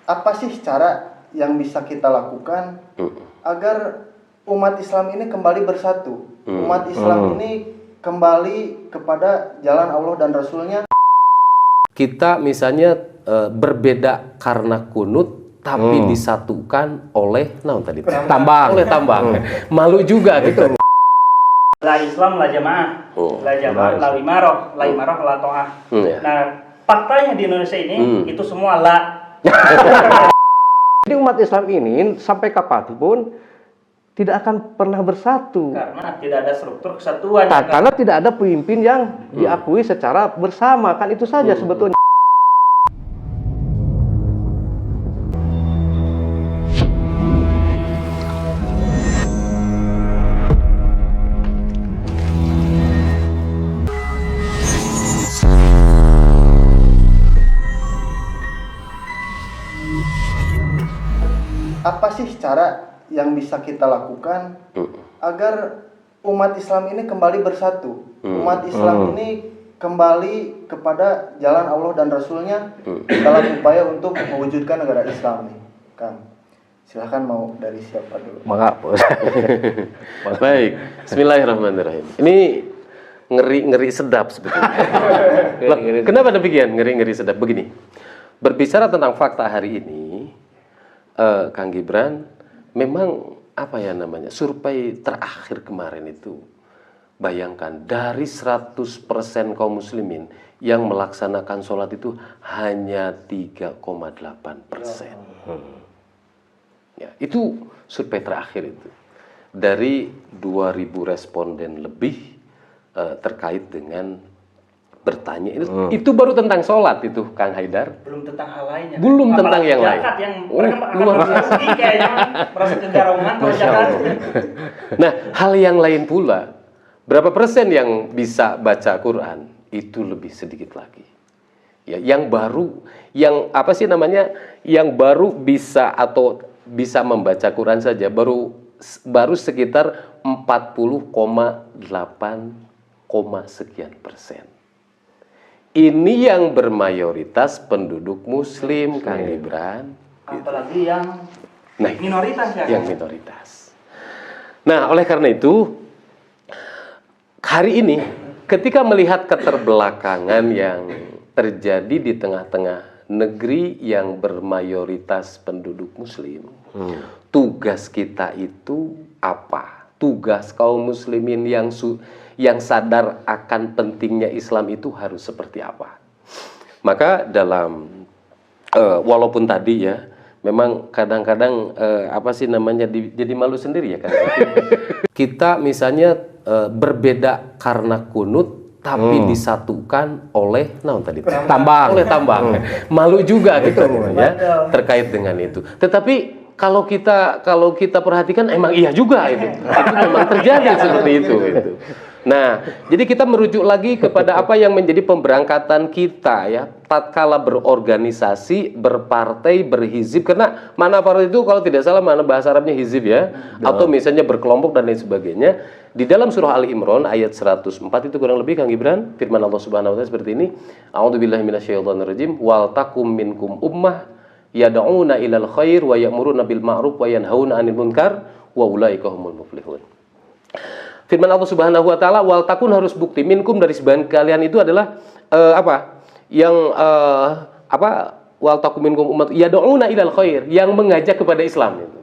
apa sih cara yang bisa kita lakukan agar umat Islam ini kembali bersatu, umat Islam ini kembali kepada jalan Allah dan Rasulnya. Kita misalnya berbeda karena kunut, tapi disatukan oleh tambang. Oleh tambang. Malu juga gitu. La Islam, la jamaah, la jamaah, la imarah, la to'ah. Nah, faktanya di Indonesia ini itu semua la. Jadi umat Islam ini sampai kapanpun tidak akan pernah bersatu. Karena tidak ada struktur kesatuan. Nah, karena tidak ada pemimpin yang diakui secara bersama. Kan itu saja sebetulnya. Apa sih cara yang bisa kita lakukan agar umat Islam ini kembali bersatu, umat Islam ini kembali kepada jalan Allah dan Rasulnya dalam upaya untuk mewujudkan negara Islam nih, Kang. Silahkan mau dari siapa dulu? Baik, Bismillahirrahmanirrahim. Ini ngeri sedap sebetulnya. Kenapa demikian ngeri sedap? Begini, berbicara tentang fakta hari ini, Kang Gibran, memang apa ya namanya, survei terakhir kemarin itu, bayangkan dari 100% kaum muslimin yang melaksanakan sholat itu hanya 3,8%. Ya, itu survei terakhir itu. Dari 2.000 responden lebih terkait dengan bertanya, itu baru tentang sholat itu, Kang Haidar. Belum tentang hal lainnya. Belum tentang yang lain. Yang mereka akan merasa kayaknya merasa kegarangan kalau zakat. Nah, hal yang lain pula, berapa persen yang bisa baca Quran itu lebih sedikit lagi. Ya, yang baru, yang apa sih namanya, yang baru bisa atau bisa membaca Quran saja baru sekitar 40,8 sekian persen. Ini yang bermayoritas penduduk muslim, Kang Gibran. Apalagi yang minoritas ya. Yang minoritas. Nah, oleh karena itu, hari ini ketika melihat keterbelakangan yang terjadi di tengah-tengah negeri yang bermayoritas penduduk muslim, tugas kita itu apa? Tugas kaum muslimin yang sadar akan pentingnya Islam itu harus seperti apa? Maka dalam walaupun tadi ya memang kadang-kadang apa sih namanya jadi malu sendiri ya kan. Kita misalnya berbeda karena kunut, tapi disatukan oleh tambang. Oleh tambang. Malu juga gitu ya terkait dengan itu. Tetapi kalau kita perhatikan emang iya juga itu memang terjadi seperti itu. Nah, jadi kita merujuk lagi kepada apa yang menjadi pemberangkatan kita ya, tatkala berorganisasi, berpartai, berhizib. Karena mana partai itu kalau tidak salah mana bahasa Arabnya hizib ya, atau misalnya berkelompok dan lain sebagainya. Di dalam surah Ali Imran ayat 104 itu kurang lebih, Kang Gibran, firman Allah Subhanahu wa taala seperti ini. A'udzubillahi minasyaitonirrajim. Wal takum minkum ummah yad'una ilal khair wa ya'muruna bil ma'ruf wa yanhauna 'anil munkar wa ulaika humul muflihun. Firman Allah Subhanahu wa taala, wal takun harus bukti minkum dari sebagian kalian itu adalah wal takum minkum umat yad'una ilal khair, yang mengajak kepada Islam itu.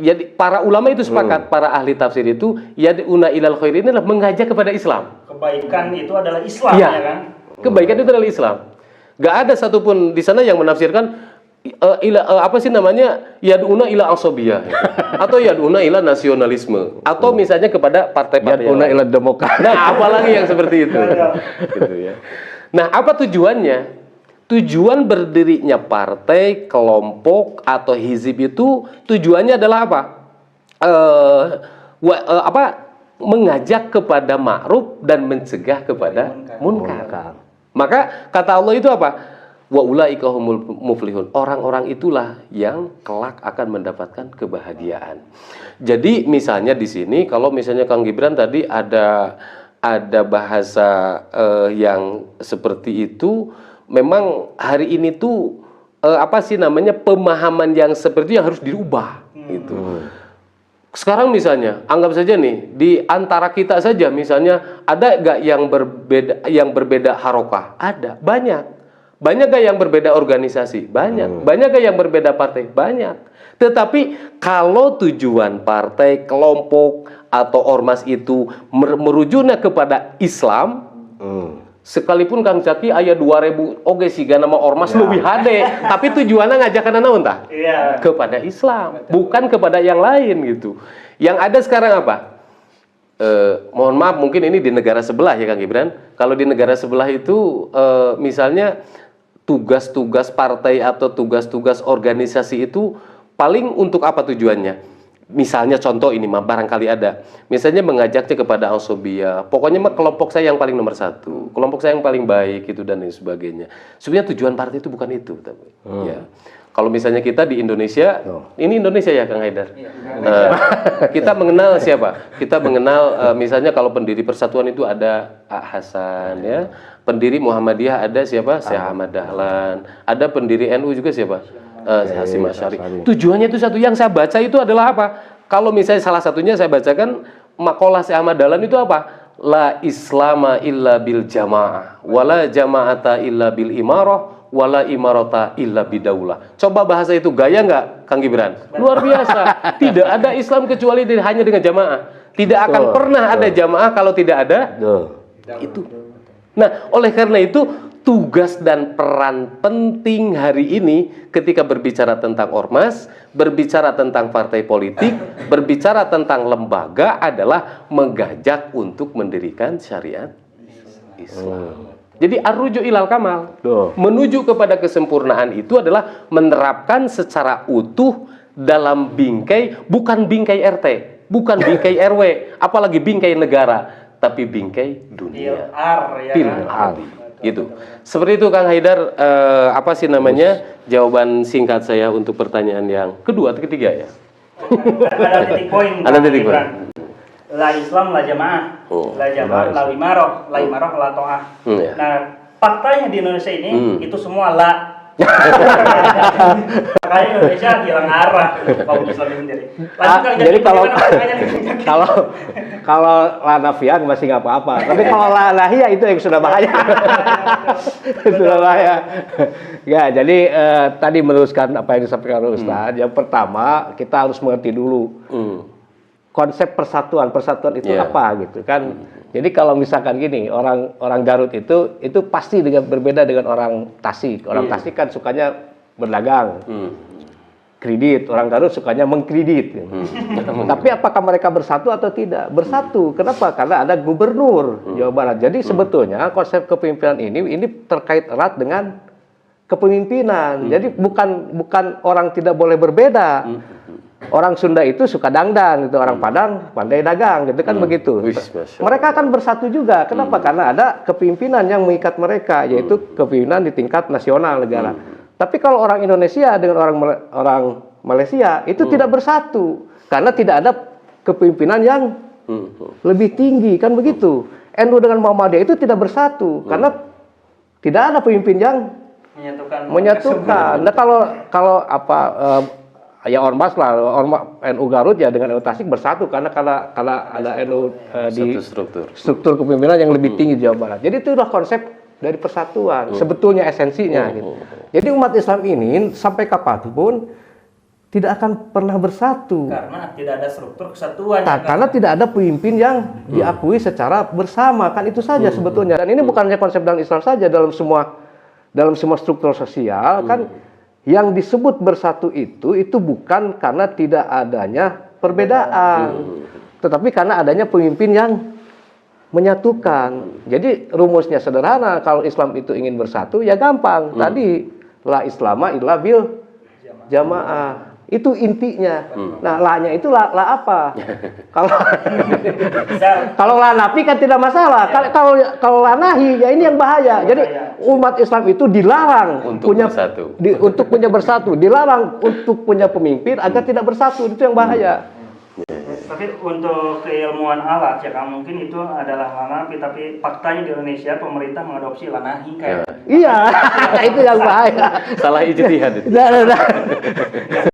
Jadi para ulama itu sepakat, para ahli tafsir itu yad'una ilal khair ini adalah mengajak kepada Islam. Kebaikan itu adalah Islam ya kan? Kebaikan itu adalah Islam. Gak ada satupun di sana yang menafsirkan yad'una ila asobiyah atau yad'una ila nasionalisme atau misalnya kepada partai-partai Yad'una ila demokrasi. Nah, apalagi yang seperti itu. Gitu ya. Nah, apa tujuannya? Tujuan berdirinya partai, kelompok atau hizib itu tujuannya adalah apa? Mengajak kepada ma'ruf dan mencegah kepada munkar. Maka kata Allah itu apa? Wa ulaika humul muflihun. Orang-orang itulah yang kelak akan mendapatkan kebahagiaan. Jadi misalnya di sini kalau misalnya Kang Gibran tadi ada bahasa yang seperti itu, memang hari ini tuh apa sih namanya, pemahaman yang seperti yang harus dirubah gitu. Sekarang misalnya, anggap saja nih di antara kita saja misalnya ada gak yang berbeda harokah? Ada, banyak. Banyak gak yang berbeda organisasi? Banyak. Banyak gak yang berbeda partai? Banyak. Tetapi kalau tujuan partai, kelompok atau ormas itu merujuknya kepada Islam, sekalipun Kang Zaki ayat 2000 oke siga nama ormas lebih hade, tapi tujuannya ngajakan naon tah? Iya. Kepada Islam, bukan kepada yang lain gitu. Yang ada sekarang apa? Mohon maaf, mungkin ini di negara sebelah ya Kang Gibran. Kalau di negara sebelah itu misalnya tugas-tugas partai atau tugas-tugas organisasi itu paling untuk apa tujuannya? Misalnya contoh ini mah barangkali ada, misalnya mengajaknya kepada ausobia, pokoknya mah kelompok saya yang paling nomor satu, kelompok saya yang paling baik itu dan lain sebagainya. Sebenarnya tujuan partai itu bukan itu, tapi ya. Kalau misalnya kita di Indonesia, ini Indonesia ya Kang Haidar, kita mengenal siapa? Kita mengenal misalnya kalau pendiri Persatuan itu ada Hasan ya, pendiri Muhammadiyah ada siapa? Syekh Ahmad Dahlan, ada pendiri NU juga siapa? Hasyim Asy'ari. Tujuannya itu satu. Yang saya baca itu adalah apa? Kalau misalnya salah satunya saya bacakan makalah Syekh Ahmad Dahlan itu apa? La islama illa bil jamaah, wala jama'ata illa bil imarah, wala imarata illa bidaulah. Coba bahasa itu gaya nggak, Kang Gibran? Luar biasa. Tidak ada Islam kecuali hanya dengan jamaah. Tidak akan pernah ada jamaah kalau tidak ada itu. Nah, oleh karena itu tugas dan peran penting hari ini ketika berbicara tentang ormas, berbicara tentang partai politik, berbicara tentang lembaga adalah mengajak untuk mendirikan syariat Islam. Jadi ar-ruju' ilal kamal, menuju kepada kesempurnaan itu adalah menerapkan secara utuh dalam bingkai, bukan bingkai RT, bukan bingkai RW, apalagi bingkai negara, tapi bingkai dunia. Pilar. Gitu. Seperti itu Kang Haidar, apa sih namanya jawaban singkat saya untuk pertanyaan yang kedua atau ketiga ya? Ada titik poin. Ada titik poin. La Islam la jamaah, la jamaah la imarah la to'ah. Nah, faktanya di Indonesia ini itu semua la. Makanya Indonesia hilang arah kaum Islam ini sendiri. Jadi kalau la nafian masih nggak apa-apa, tapi kalau la nahiyah itu yang sudah bahaya. Sudah bahaya. Ya, jadi tadi meneruskan apa yang disampaikan oleh Ustaz. Yang pertama kita harus mengerti dulu konsep persatuan itu apa gitu kan. Jadi kalau misalkan gini, orang Garut itu pasti berbeda dengan orang Tasik. Orang Tasik kan sukanya berdagang, kredit. Orang Garut sukanya mengkredit. Tapi apakah mereka bersatu atau tidak? Bersatu. Kenapa? Karena ada gubernur Jawa Barat. Jadi sebetulnya konsep kepemimpinan ini terkait erat dengan kepemimpinan. Jadi bukan orang tidak boleh berbeda. Orang Sunda itu suka dangdang gitu, orang Padang pandai dagang gitu kan begitu. Mereka akan bersatu juga. Kenapa? Karena ada kepemimpinan yang mengikat mereka, yaitu kepemimpinan di tingkat nasional negara. Tapi kalau orang Indonesia dengan orang Malaysia itu tidak bersatu karena tidak ada kepemimpinan yang lebih tinggi kan begitu. NU dengan Muhammadiyah itu tidak bersatu karena tidak ada pemimpin yang menyatukan. Nah kalau apa ya ormas lah, NU Garut ya dengan NU Tasik bersatu karena ada NU di struktur kepemimpinan yang lebih tinggi di Jawa Barat. Jadi itulah konsep dari persatuan, sebetulnya esensinya. Gitu. Jadi umat Islam ini sampai kapanpun tidak akan pernah bersatu. Karena tidak ada struktur kesatuan. Karena tidak ada pemimpin yang diakui secara bersama, kan itu saja sebetulnya. Dan ini bukannya konsep dalam Islam saja, dalam semua struktur sosial kan. Yang disebut bersatu itu bukan karena tidak adanya perbedaan, tetapi karena adanya pemimpin yang menyatukan. Jadi rumusnya sederhana, kalau Islam itu ingin bersatu ya gampang. Tadi la islama illa bil jamaah. Itu intinya. Nah, la-nya itu la apa? Kalau la nafi kan tidak masalah. Kalau la nahi ya ini yang bahaya. Jadi umat Islam itu dilarang untuk punya bersatu, dilarang untuk punya pemimpin agar tidak bersatu. Itu yang bahaya. Tapi untuk keilmuan alat ya kan mungkin itu adalah lanapi, tapi faktanya di Indonesia pemerintah mengadopsi lanahi kayak. Iya, itu yang bahaya. Salah ijtihad itu. Nah.